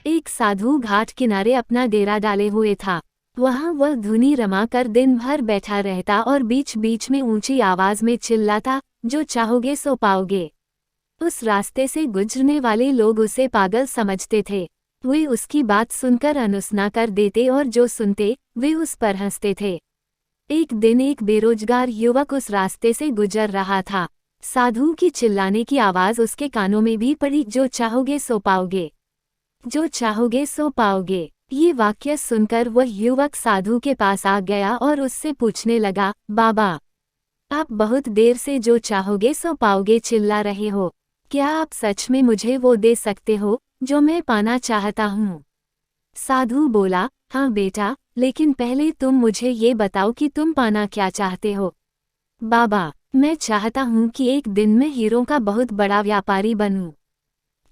एक साधु घाट किनारे अपना डेरा डाले हुए था। वहां वह धुनी रमाकर दिन भर बैठा रहता और बीच बीच में ऊंची आवाज में चिल्लाता, जो चाहोगे सो पाओगे। उस रास्ते से गुजरने वाले लोग उसे पागल समझते थे। वे उसकी बात सुनकर अनसुना कर देते और जो सुनते वे उस पर हंसते थे। एक दिन एक बेरोजगार युवक उस रास्ते से गुजर रहा था। साधु की चिल्लाने की आवाज उसके कानों में भी पड़ी, जो चाहोगे सो पाओगे, जो चाहोगे सो पाओगे। ये वाक्य सुनकर वह युवक साधु के पास आ गया और उससे पूछने लगा, बाबा, आप बहुत देर से जो चाहोगे सो पाओगे चिल्ला रहे हो। क्या आप सच में मुझे वो दे सकते हो जो मैं पाना चाहता हूँ? साधु बोला, हाँ बेटा, लेकिन पहले तुम मुझे ये बताओ कि तुम पाना क्या चाहते हो। बाबा, मैं चाहता हूँ कि एक दिन मैं हीरों का बहुत बड़ा व्यापारी बनूं।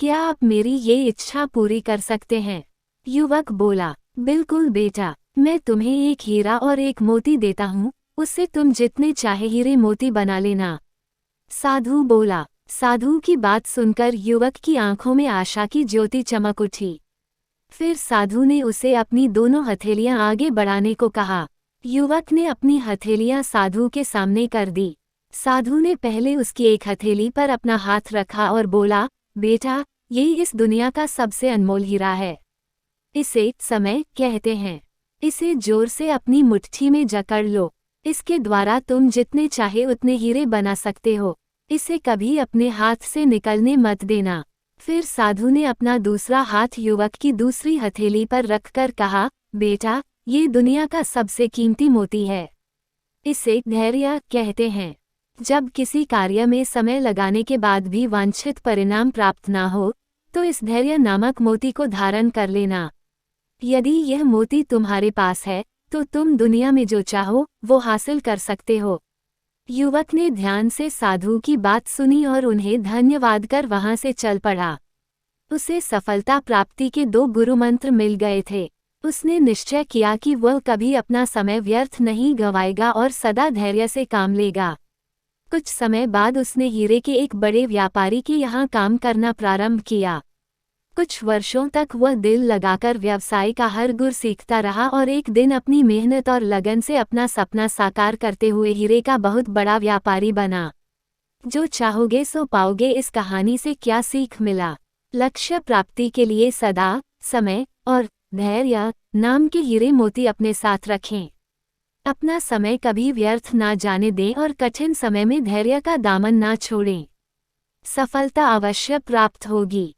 क्या आप मेरी ये इच्छा पूरी कर सकते हैं? युवक बोला, बिल्कुल बेटा, मैं तुम्हें एक हीरा और एक मोती देता हूँ, उससे तुम जितने चाहे हीरे मोती बना लेना। साधु बोला। साधु की बात सुनकर युवक की आंखों में आशा की ज्योति चमक उठी। फिर साधु ने उसे अपनी दोनों हथेलियां आगे बढ़ाने को कहा। युवक ने अपनी हथेलियां साधु के सामने कर दी। साधु ने पहले उसकी एक हथेली पर अपना हाथ रखा और बोला, बेटा, ये इस दुनिया का सबसे अनमोल हीरा है। इसे समय कहते हैं। इसे जोर से अपनी मुट्ठी में जकड़ लो। इसके द्वारा तुम जितने चाहे उतने हीरे बना सकते हो। इसे कभी अपने हाथ से निकलने मत देना। फिर साधु ने अपना दूसरा हाथ युवक की दूसरी हथेली पर रखकर कहा, बेटा, ये दुनिया का सबसे कीमती मोती है। इसे धैर्य कहते हैं। जब किसी कार्य में समय लगाने के बाद भी वांछित परिणाम प्राप्त ना हो, तो इस धैर्य नामक मोती को धारण कर लेना। यदि यह मोती तुम्हारे पास है, तो तुम दुनिया में जो चाहो वो हासिल कर सकते हो। युवक ने ध्यान से साधु की बात सुनी और उन्हें धन्यवाद कर वहां से चल पड़ा। उसे सफलता प्राप्ति के 2 गुरु मंत्र मिल गए थे। उसने निश्चय किया कि वह कभी अपना समय व्यर्थ नहीं गंवाएगा और सदा धैर्य से काम लेगा। कुछ समय बाद उसने हीरे के एक बड़े व्यापारी के यहाँ काम करना प्रारंभ किया। कुछ वर्षों तक वह दिल लगाकर व्यवसाय का हर गुर सीखता रहा और एक दिन अपनी मेहनत और लगन से अपना सपना साकार करते हुए हीरे का बहुत बड़ा व्यापारी बना। जो चाहोगे सो पाओगे इस कहानी से क्या सीख मिला? लक्ष्य प्राप्ति के लिए सदा समय और धैर्य नाम के हीरे मोती अपने साथ रखें। अपना समय कभी व्यर्थ ना जाने दें और कठिन समय में धैर्य का दामन ना छोड़ें। सफलता अवश्य प्राप्त होगी।